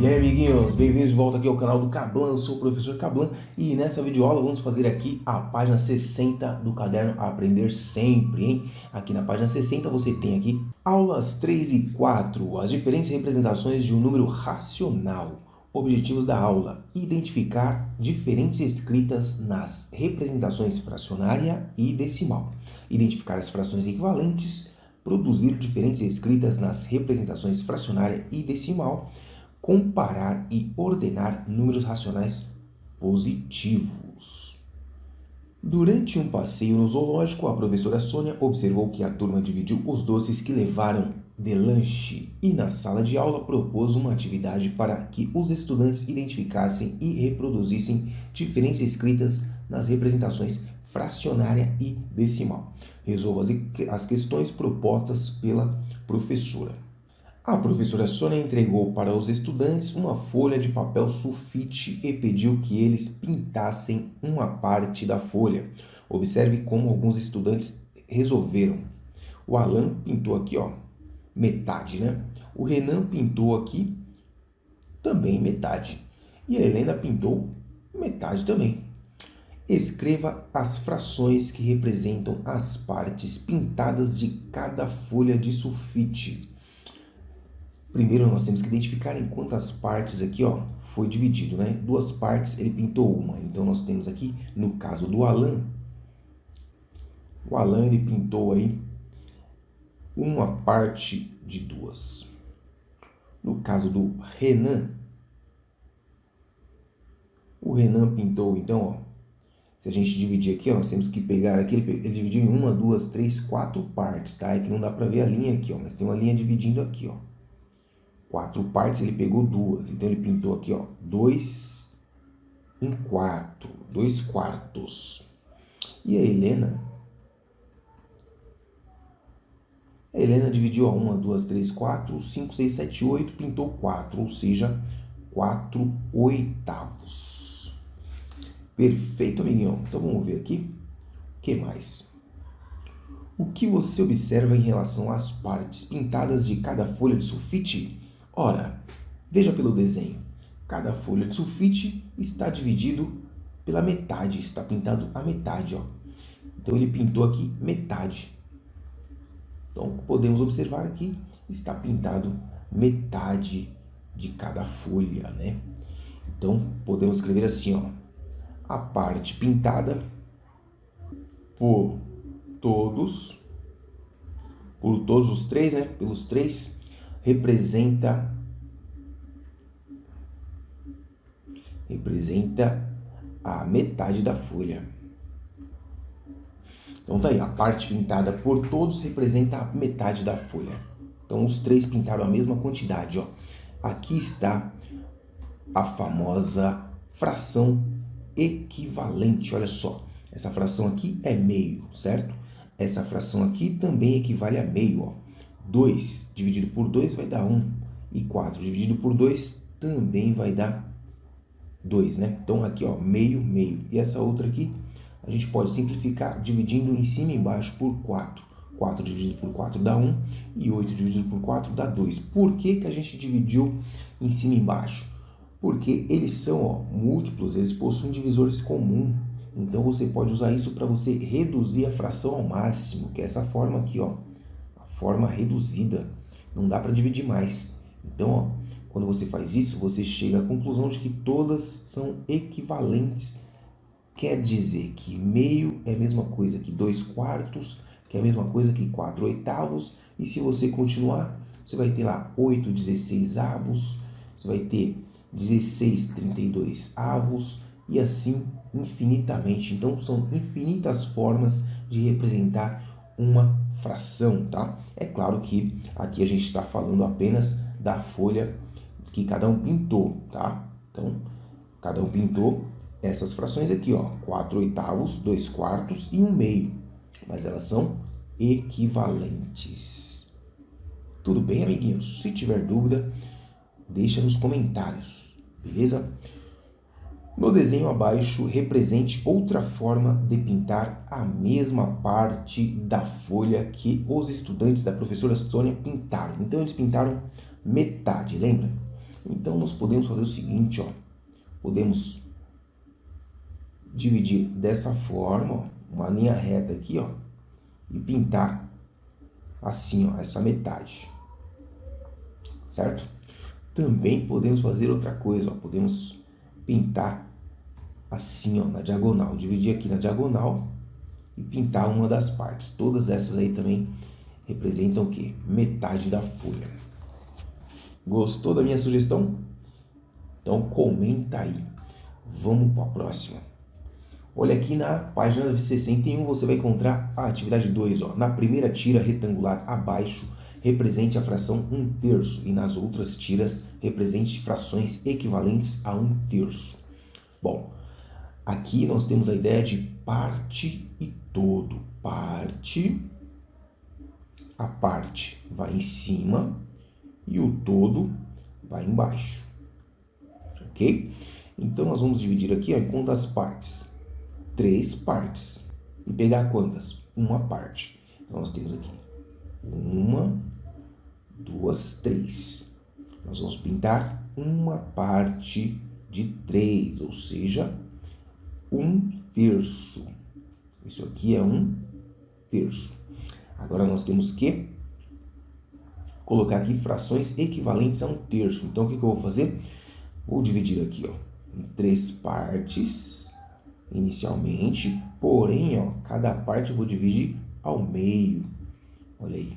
E aí, amiguinhos, bem-vindos de volta aqui ao canal do Cablan. Eu sou o professor Cablan e nessa videoaula vamos fazer aqui a página 60 do caderno Aprender Sempre, hein? Aqui na página 60 você tem aqui aulas 3 e 4, as diferentes representações de um número racional. Objetivos da aula: identificar diferentes escritas nas representações fracionária e decimal, identificar as frações equivalentes, produzir diferentes escritas nas representações fracionária e decimal, comparar e ordenar números racionais positivos. Durante um passeio no zoológico, a professora Sônia observou que a turma dividiu os doces que levaram de lanche e na sala de aula propôs uma atividade para que os estudantes identificassem e reproduzissem diferentes escritas nas representações fracionária e decimal. Resolva as questões propostas pela professora. A professora Sônia entregou para os estudantes uma folha de papel sulfite e pediu que eles pintassem uma parte da folha. Observe como alguns estudantes resolveram. O Alan pintou aqui, ó, metade, né? O Renan pintou aqui também metade. E a Helena pintou metade também. Escreva as frações que representam as partes pintadas de cada folha de sulfite. Primeiro nós temos que identificar em quantas partes aqui, ó, foi dividido, né? Duas partes, ele pintou uma. Então nós temos aqui, no caso do Alan, o Alan ele pintou aí uma parte de duas. No caso do Renan, o Renan pintou, então, ó, se a gente dividir aqui, ó, nós temos que pegar aqui, ele dividiu em uma, duas, três, quatro partes, tá? É que não dá para ver a linha aqui, ó, mas tem uma linha dividindo aqui, ó. Quatro partes, ele pegou duas. Então, ele pintou aqui, ó, 2 em 4, 2 quartos. E a Helena? A Helena dividiu, ó, 1, 2, 3, 4, 5, 6, 7, 8, pintou 4, ou seja, 4 oitavos. Perfeito, amiguinho. Então, vamos ver aqui. O que mais? O que você observa em relação às partes pintadas de cada folha de sulfite? Ora, veja pelo desenho, cada folha de sulfite está dividido pela metade, está pintado a metade, ó. Então ele pintou aqui metade. Então podemos observar aqui, está pintado metade de cada folha, né? Então podemos escrever assim, ó, a parte pintada por todos os três, né? Pelos três, representa a metade da folha. Então tá aí, a parte pintada por todos representa a metade da folha. Então os três pintaram a mesma quantidade, ó. Aqui está a famosa fração equivalente, olha só. Essa fração aqui é meio, certo? Essa fração aqui também equivale a meio, ó. 2 dividido por 2 vai dar 1. E 4 dividido por 2 também vai dar 2, né? Então, aqui, ó, meio, meio. E essa outra aqui, a gente pode simplificar dividindo em cima e embaixo por 4. 4 dividido por 4 dá 1. E 8 dividido por 4 dá 2. Por que que a gente dividiu em cima e embaixo? Porque eles são, ó, múltiplos, eles possuem divisores comuns. Então, você pode usar isso para você reduzir a fração ao máximo, que é essa forma aqui, ó. Forma reduzida, não dá para dividir mais. Então, ó, quando você faz isso, você chega à conclusão de que todas são equivalentes. Quer dizer que meio é a mesma coisa que 2 quartos, que é a mesma coisa que 4 oitavos, e se você continuar, você vai ter lá 8 16 avos, você vai ter 16 32 avos, e assim infinitamente. Então, são infinitas formas de representar uma fração, tá? É claro que aqui a gente está falando apenas da folha que cada um pintou, tá? Então, cada um pintou essas frações aqui, ó, 4 oitavos, 2 quartos e 1 meio, mas elas são equivalentes. Tudo bem, amiguinhos? Se tiver dúvida, deixa nos comentários, beleza? No desenho abaixo, represente outra forma de pintar a mesma parte da folha que os estudantes da professora Sônia pintaram. Então, eles pintaram metade, lembra? Então, nós podemos fazer o seguinte, ó. Podemos dividir dessa forma, ó, uma linha reta aqui, ó, e pintar assim, ó, essa metade, certo? Também podemos fazer outra coisa, ó, podemos pintar assim, ó, na diagonal, dividir aqui na diagonal e pintar uma das partes. Todas essas aí também representam o quê? Metade da folha. Gostou da minha sugestão? Então comenta aí. Vamos para a próxima. Olha aqui na página 61 você vai encontrar a atividade 2. Ó. Na primeira tira retangular abaixo, represente a fração 1/3 e nas outras tiras represente frações equivalentes a 1/3. Bom, aqui nós temos a ideia de parte e todo. Parte, a parte vai em cima e o todo vai embaixo. Ok? Então nós vamos dividir aqui, ó, em quantas partes? 3 partes. E pegar quantas? Uma parte. Então nós temos aqui 1, 2, 3. Nós vamos pintar uma parte de 3, ou seja, 1/3. Isso aqui é 1/3. Agora nós temos que colocar aqui frações equivalentes a 1/3. Então o que eu vou fazer? Vou dividir aqui, ó, em 3 partes inicialmente, porém, ó, cada parte eu vou dividir ao meio. Olha aí.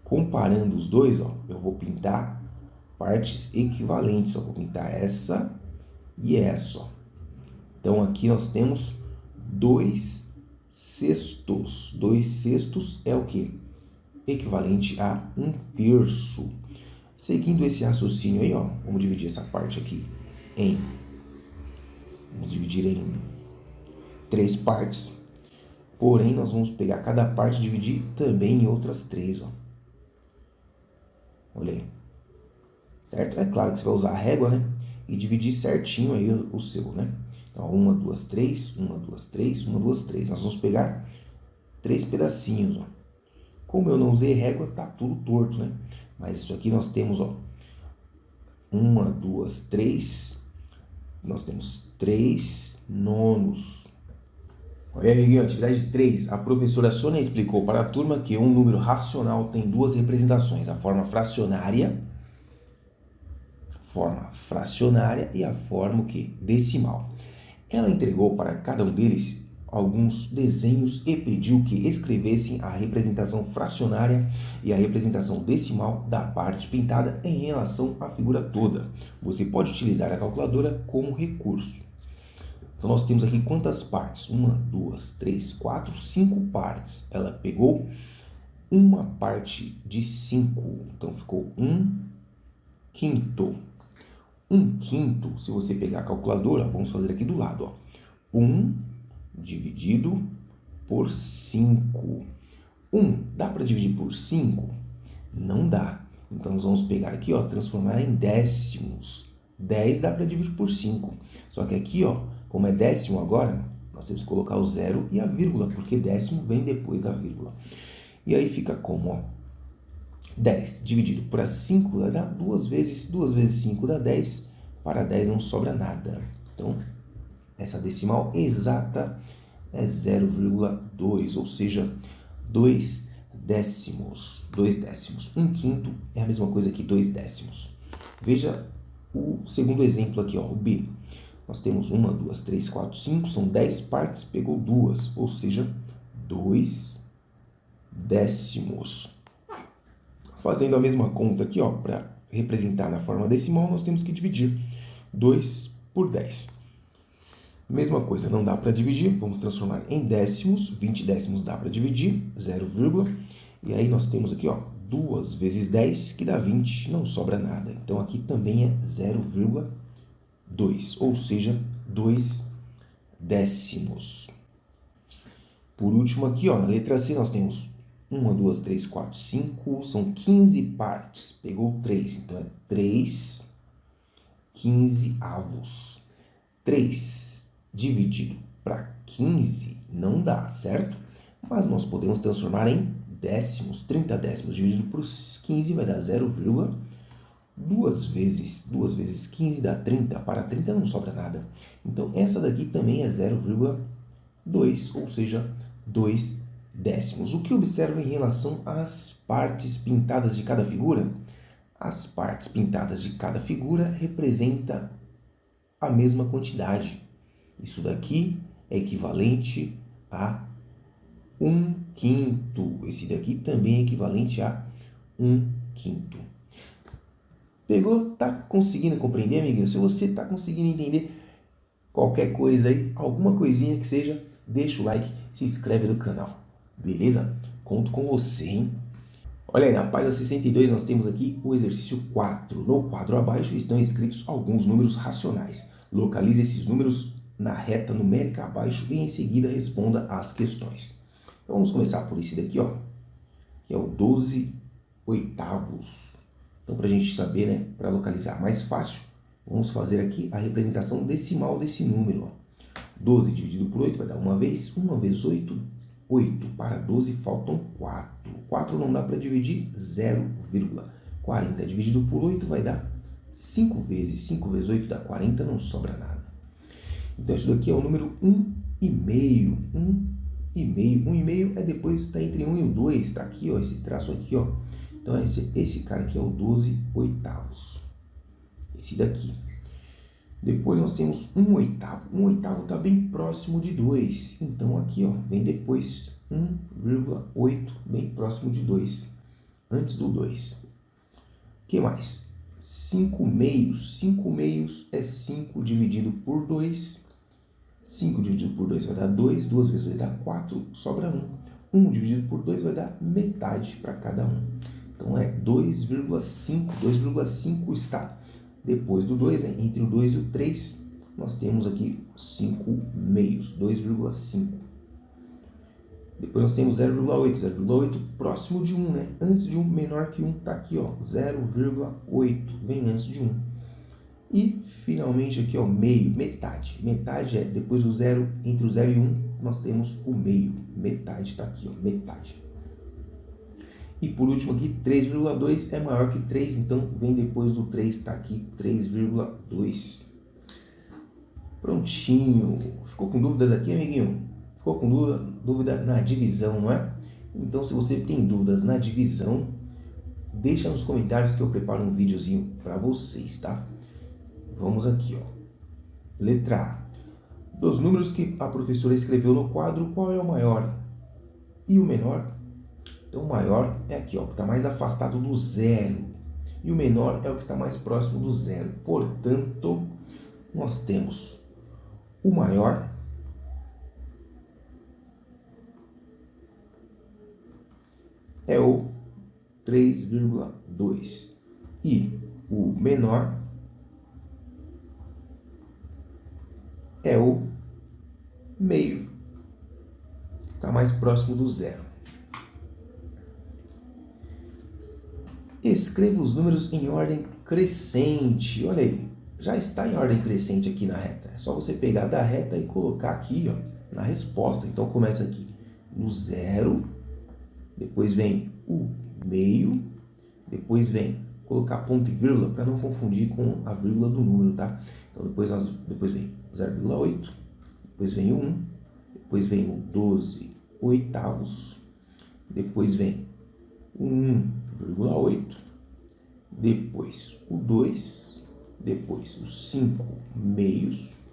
Comparando os dois, ó, eu vou pintar partes equivalentes. Eu vou pintar essa e essa, ó. Então aqui nós temos 2 sextos. 2 sextos é o quê? Equivalente a 1/3. Seguindo esse raciocínio aí, ó, vamos dividir essa parte aqui vamos dividir em 3 partes. Porém, nós vamos pegar cada parte e dividir também em outras 3, ó. Olha aí. Certo? É claro que você vai usar a régua, né? E dividir certinho aí o seu, né? Então, 1, 2, 3, 1, 2, 3, 1, 2, 3. Nós vamos pegar 3 pedacinhos, ó. Como eu não usei régua, tá tudo torto, né? Mas isso aqui nós temos, ó, 1, 2, 3. Nós temos 3 nonos. Olha aí, amiguinho, atividade 3. A professora Sônia explicou para a turma que um número racional tem 2 representações, a forma fracionária e a forma o quê? Decimal. Ela entregou para cada um deles alguns desenhos e pediu que escrevessem a representação fracionária e a representação decimal da parte pintada em relação à figura toda. Você pode utilizar a calculadora como recurso. Então nós temos aqui quantas partes? 1, 2, 3, 4, 5 partes. Ela pegou uma parte de 5, então ficou 1/5. 1/5, se você pegar a calculadora, vamos fazer aqui do lado, ó. 1 dividido por 5. 1 dá para dividir por 5? Não dá. Então, nós vamos pegar aqui, ó, transformar em décimos. 10 dá para dividir por 5. Só que aqui, ó, como é décimo agora, nós temos que colocar o 0 e a vírgula, porque décimo vem depois da vírgula. E aí fica como, ó, 10 dividido por 5 dá 2 vezes. 2 vezes 5 dá 10. Para 10 não sobra nada. Então, essa decimal exata é 0,2, ou seja, 2 décimos. 2 décimos. 1/5 é a mesma coisa que 2 décimos. Veja o segundo exemplo aqui, ó, o B. Nós temos 1, 2, 3, 4, 5, são 10 partes, pegou 2, ou seja, 2 décimos. Fazendo a mesma conta aqui, ó, para representar na forma decimal, nós temos que dividir 2 por 10. Mesma coisa, não dá para dividir, vamos transformar em décimos. 20 décimos dá para dividir, 0, e aí nós temos aqui, ó, 2 vezes 10, que dá 20, não sobra nada. Então aqui também é 0,2, ou seja, 2 décimos. Por último aqui, ó, na letra C nós temos 1, 2, 3, 4, 5, são 15 partes, pegou 3, então é 3 15avos. 3 dividido para 15 não dá, certo? Mas nós podemos transformar em décimos. 30 décimos dividido por 15 vai dar 0,1. 2 vezes 15 dá 30, para 30 não sobra nada. Então, essa daqui também é 0,2, ou seja, 2 décimos. O que observa em relação às partes pintadas de cada figura? As partes pintadas de cada figura representam a mesma quantidade. Isso daqui é equivalente a 1/5. Esse daqui também é equivalente a 1/5. Pegou? Tá conseguindo compreender, amiguinho? Se você tá conseguindo entender qualquer coisa aí, alguma coisinha que seja, deixa o like, se inscreve no canal. Beleza? Conto com você, hein? Olha aí, na página 62 nós temos aqui o exercício 4. No quadro abaixo estão escritos alguns números racionais. Localize esses números na reta numérica abaixo e em seguida responda às questões. Então vamos começar por esse daqui, ó, que é o 12/8. Então, para a gente saber, né, para localizar mais fácil, vamos fazer aqui a representação decimal desse número. Ó. 12 dividido por 8 vai dar 1 vez 8. 8 para 12 faltam 4. 4 não dá para dividir, 0,40 dividido por 8 vai dar 5 vezes. 5 vezes 8 dá 40, não sobra nada. Então, isso daqui é o número 1,5. 1,5. 1,5 é depois, está entre 1 e o 2. Está aqui, ó, esse traço aqui, ó. Então, esse cara aqui é o 12/8. Esse daqui. Depois nós temos 1/8. 1/8 está bem próximo de 2. Então, aqui, ó, vem depois 1,8, bem próximo de 2. Antes do 2. O que mais? 5/meios. 5/meios é 5 dividido por 2. 5 dividido por 2 vai dar 2. 2 vezes 2 dá 4. Sobra 1. 1 dividido por 2 vai dar metade para cada um. Então, é 2,5. 2,5 está depois do 2, né? Entre o 2 e o 3, nós temos aqui 5/meios, 2,5. Depois nós temos 0,8. 0,8 próximo de 1, né? Antes de 1, menor que 1, está aqui, ó, 0,8, vem antes de 1. E, finalmente, aqui, ó, meio, metade. Metade é, depois do 0, entre o 0 e 1, nós temos o meio. Metade está aqui, ó, metade. E por último aqui, 3,2 é maior que 3, então vem depois do 3, está aqui 3,2. Prontinho. Ficou com dúvidas aqui, amiguinho? Ficou com dúvida na divisão, não é? Então, se você tem dúvidas na divisão, deixa nos comentários que eu preparo um videozinho para vocês, tá? Vamos aqui, ó. Letra A. Dos números que a professora escreveu no quadro, qual é o maior e o menor? Então, o maior é aqui, ó, que está mais afastado do 0. E o menor é o que está mais próximo do 0. Portanto, nós temos o maior é o 3,2. E o menor é o meio. Está mais próximo do 0. Escreva os números em ordem crescente. Olha aí, já está em ordem crescente aqui na reta. É só você pegar da reta e colocar aqui, ó, na resposta. Então, começa aqui no 0, depois vem o meio, depois vem colocar ponto e vírgula para não confundir com a vírgula do número, tá? Então, depois vem 0,8, depois vem o 1, depois vem o 12/8, depois vem o 1,8, depois o 2, depois os 5/meios,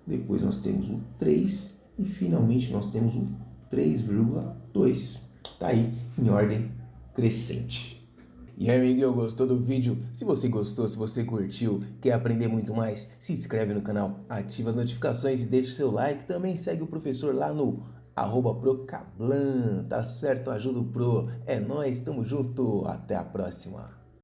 depois nós temos o 3 e finalmente nós temos o 3,2. Tá aí em ordem crescente. E aí, amiguinho, gostou do vídeo? Se você gostou, se você curtiu, quer aprender muito mais, se inscreve no canal, ativa as notificações e deixa o seu like. Também segue o professor lá no @procablan, tá certo? Ajuda o Pro. É nóis, tamo junto, até a próxima.